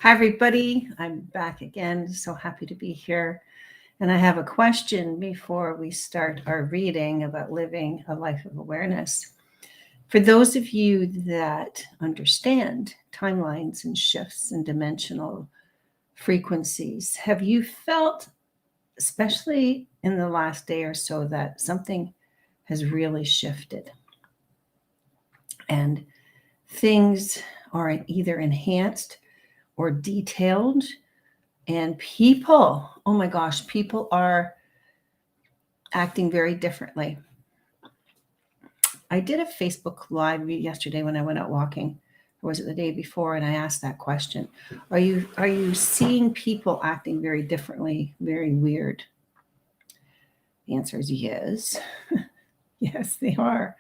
Hi, everybody. I'm back again. So happy to be here. And I have a question before we start our reading about living a life of awareness. For those of you that understand timelines and shifts and dimensional frequencies, have you felt, especially in the last day or so, that something has really shifted and things are either enhanced or detailed? And people, oh my gosh, people are acting very differently. I did a Facebook Live yesterday when I went out walking, or was it the day before? And I asked that question: Are you seeing people acting very differently, very weird? The answer is yes, yes, they are.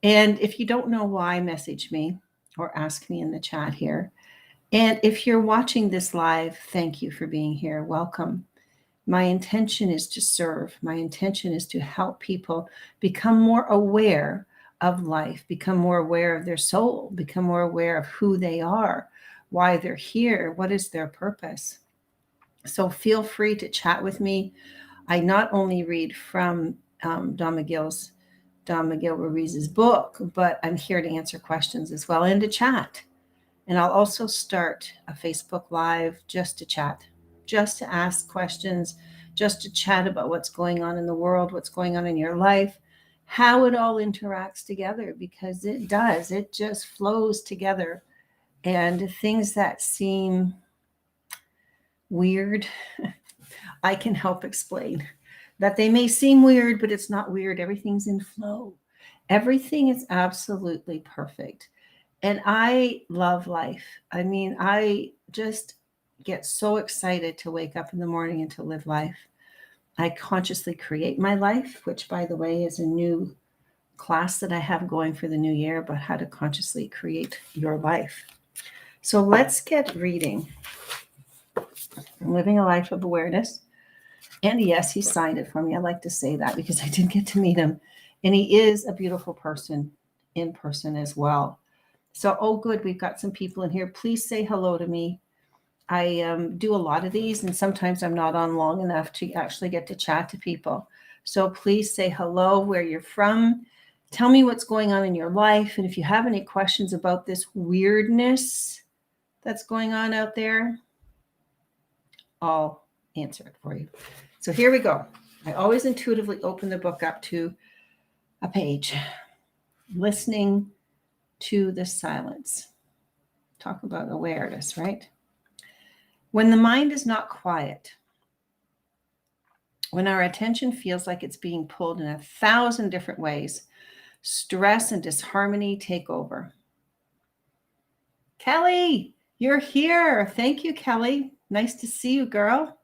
And if you don't know why, message me or ask me in the chat here. And if you're watching this live, thank you for being here. Welcome. My intention is to serve. My intention is to help people become more aware of life, become more aware of their soul, become more aware of who they are, why they're here, what is their purpose. So feel free to chat with me. I not only read from Don Miguel Ruiz's book, but I'm here to answer questions as well and to chat. And I'll also start a Facebook Live just to chat, just to ask questions, just to chat about what's going on in the world, what's going on in your life, how it all interacts together, because it does. It just flows together. And things that seem weird, I can help explain. That they may seem weird, but it's not weird. Everything's in flow. Everything is absolutely perfect. And I love life. I mean, I just get so excited to wake up in the morning and to live life. I consciously create my life, which, by the way, is a new class that I have going for the new year about how to consciously create your life. So let's get reading. Living a Life of Awareness. And yes, he signed it for me. I like to say that because I did get to meet him. And he is a beautiful person in person as well. So, oh, good. We've got some people in here. Please say hello to me. I do a lot of these, and sometimes I'm not on long enough to actually get to chat to people. So please say hello, where you're from. Tell me what's going on in your life. And if you have any questions about this weirdness that's going on out there, I'll answer it for you. So here we go. I always intuitively open the book up to a page, listening to the silence. Talk about awareness, right? When the mind is not quiet, when our attention feels like it's being pulled in 1,000 different ways, stress and disharmony take over. Kelly, you're here. Thank you, Kelly. Nice to see you, girl.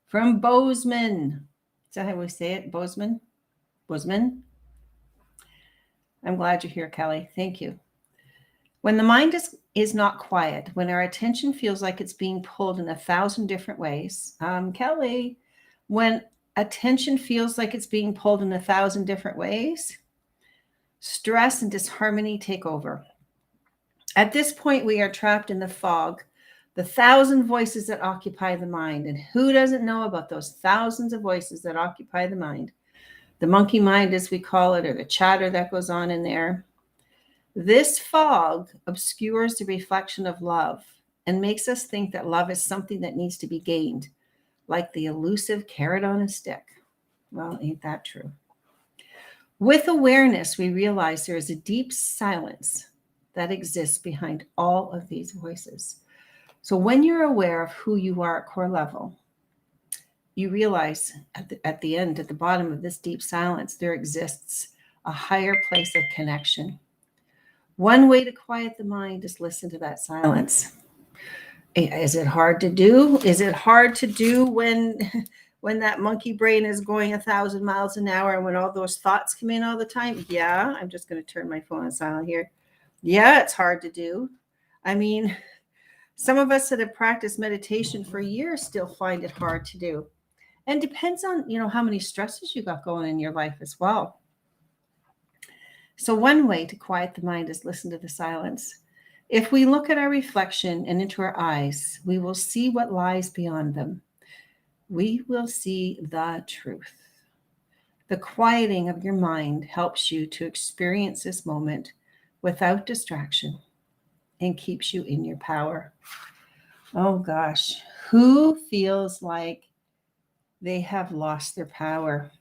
From Bozeman. Is that how we say it? Bozeman? Bozeman? I'm glad you're here, Kelly. Thank you. When the mind is not quiet, when our attention feels like it's being pulled in 1,000 different ways, Kelly, when attention feels like it's being pulled in 1,000 different ways, stress and disharmony take over. At this point, we are trapped in the fog, the 1,000 voices that occupy the mind. And who doesn't know about those thousands of voices that occupy the mind? The monkey mind, as we call it, or the chatter that goes on in there. This fog obscures the reflection of love and makes us think that love is something that needs to be gained, like the elusive carrot on a stick. Well, ain't that true? With awareness, we realize there is a deep silence that exists behind all of these voices. So when you're aware of who you are at core level, you realize at the end, at the bottom of this deep silence, there exists a higher place of connection. One way to quiet the mind is listen to that silence. Is it hard to do? Is it hard to do when that monkey brain is going 1,000 miles an hour and when all those thoughts come in all the time? Yeah, I'm just going to turn my phone on silent here. Yeah, it's hard to do. I mean, some of us that have practiced meditation for years still find it hard to do. And depends on, how many stresses you got going in your life as well. So one way to quiet the mind is listen to the silence. If we look at our reflection and into our eyes, we will see what lies beyond them. We will see the truth. The quieting of your mind helps you to experience this moment without distraction and keeps you in your power. Oh gosh, who feels like they have lost their power?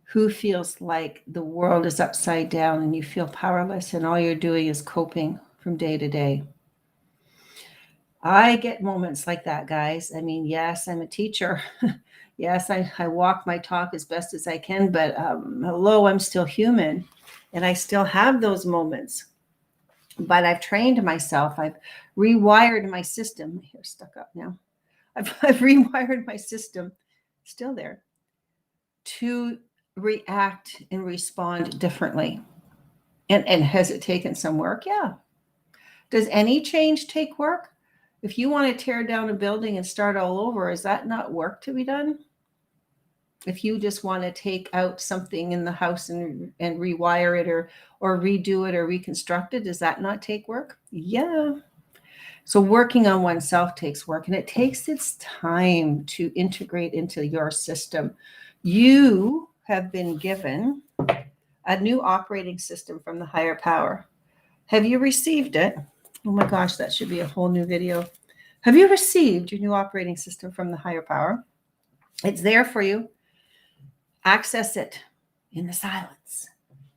Who feels like the world is upside down and you feel powerless and all you're doing is coping from day to day? I get moments like that, guys. I mean, yes, I'm a teacher. Yes, I walk my talk as best as I can, but hello, I'm still human and I still have those moments. But I've trained myself. I've rewired my system. My hair's stuck up now. I've rewired my system, still there, to react and respond differently. And has it taken some work? Yeah. Does any change take work? If you want to tear down a building and start all over, is that not work to be done? If you just want to take out something in the house and rewire it or redo it or reconstruct it, does that not take work? Yeah. So working on oneself takes work, and it takes its time to integrate into your system. You have been given a new operating system from the higher power. Have you received it? Oh my gosh, that should be a whole new video. Have you received your new operating system from the higher power? It's there for you. Access it in the silence,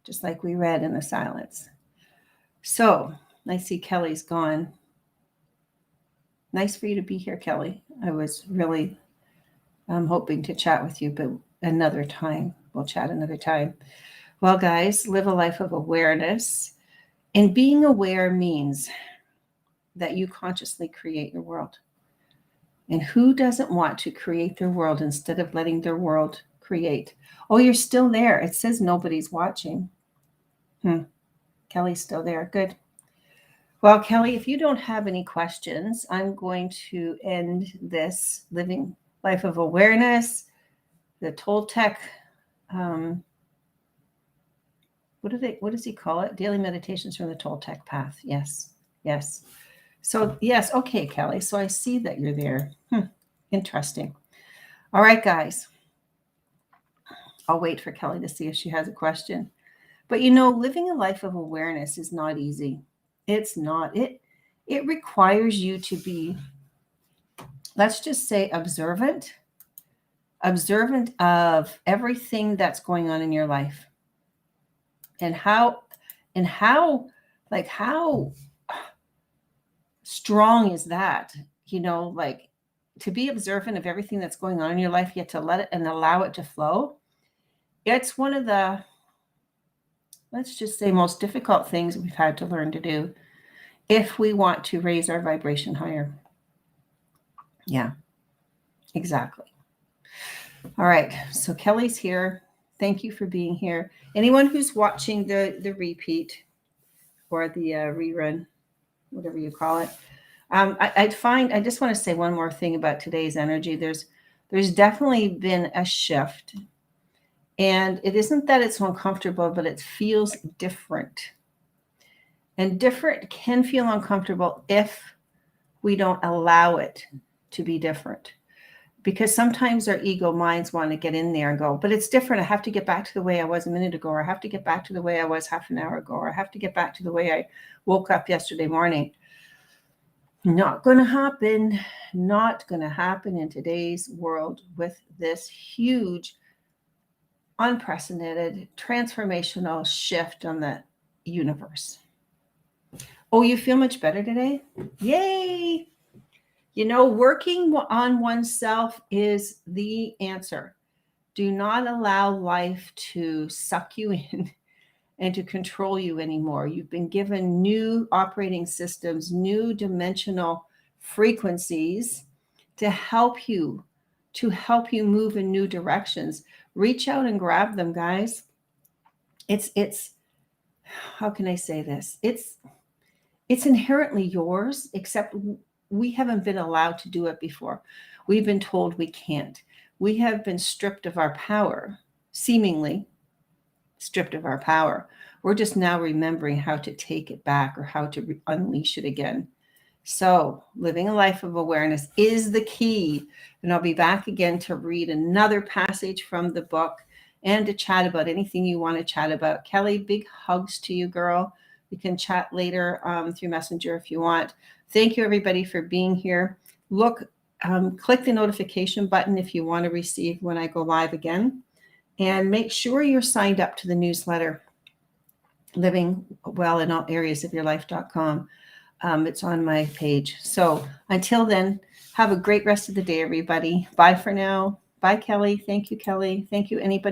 just like we read in the silence. So I see Kelly's gone. Nice for you to be here, Kelly. I was really hoping to chat with you, but another time. We'll chat another time. Well, guys, live a life of awareness. And being aware means that you consciously create your world. And who doesn't want to create their world instead of letting their world create? Oh, you're still there. It says nobody's watching. Kelly's still there. Good. Well, Kelly, if you don't have any questions, I'm going to end this Living Life of Awareness, the Toltec, what does he call it? Daily Meditations from the Toltec Path. Yes. So, yes. Okay, Kelly. So I see that you're there. Interesting. All right, guys. I'll wait for Kelly to see if she has a question. But living a life of awareness is not easy. It's not. It requires you to be, let's just say, observant of everything that's going on in your life. And how strong is that? To be observant of everything that's going on in your life, yet to let it and allow it to flow. It's one of the, let's just say, most difficult things we've had to learn to do if we want to raise our vibration higher. Yeah, exactly. All right. So Kelly's here. Thank you for being here. Anyone who's watching the repeat or the rerun, whatever you call it, I just want to say one more thing about today's energy. There's definitely been a shift. And it isn't that it's uncomfortable, but it feels different. And different can feel uncomfortable if we don't allow it to be different. Because sometimes our ego minds want to get in there and go, but it's different. I have to get back to the way I was a minute ago, or I have to get back to the way I was half an hour ago, or I have to get back to the way I woke up yesterday morning. Not going to happen. Not going to happen in today's world with this huge, unprecedented, transformational shift on the universe. Oh, you feel much better today? Yay! Working on oneself is the answer. Do not allow life to suck you in and to control you anymore. You've been given new operating systems, new dimensional frequencies to help you move in new directions. Reach out and grab them, guys. It's how can I say this? It's inherently yours, except we haven't been allowed to do it before. We've been told we can't. We have been stripped of our power, seemingly stripped of our power. We're just now remembering how to take it back or how to unleash it again. So living a life of awareness is the key. And I'll be back again to read another passage from the book and to chat about anything you want to chat about. Kelly, big hugs to you, girl. We can chat later through Messenger if you want. Thank you, everybody, for being here. Look, click the notification button if you want to receive when I go live again. And make sure you're signed up to the newsletter, Living Well in All Areas of Your Life.com. It's on my page. So until then, have a great rest of the day, everybody. Bye for now. Bye, Kelly. Thank you, Kelly. Thank you, anybody.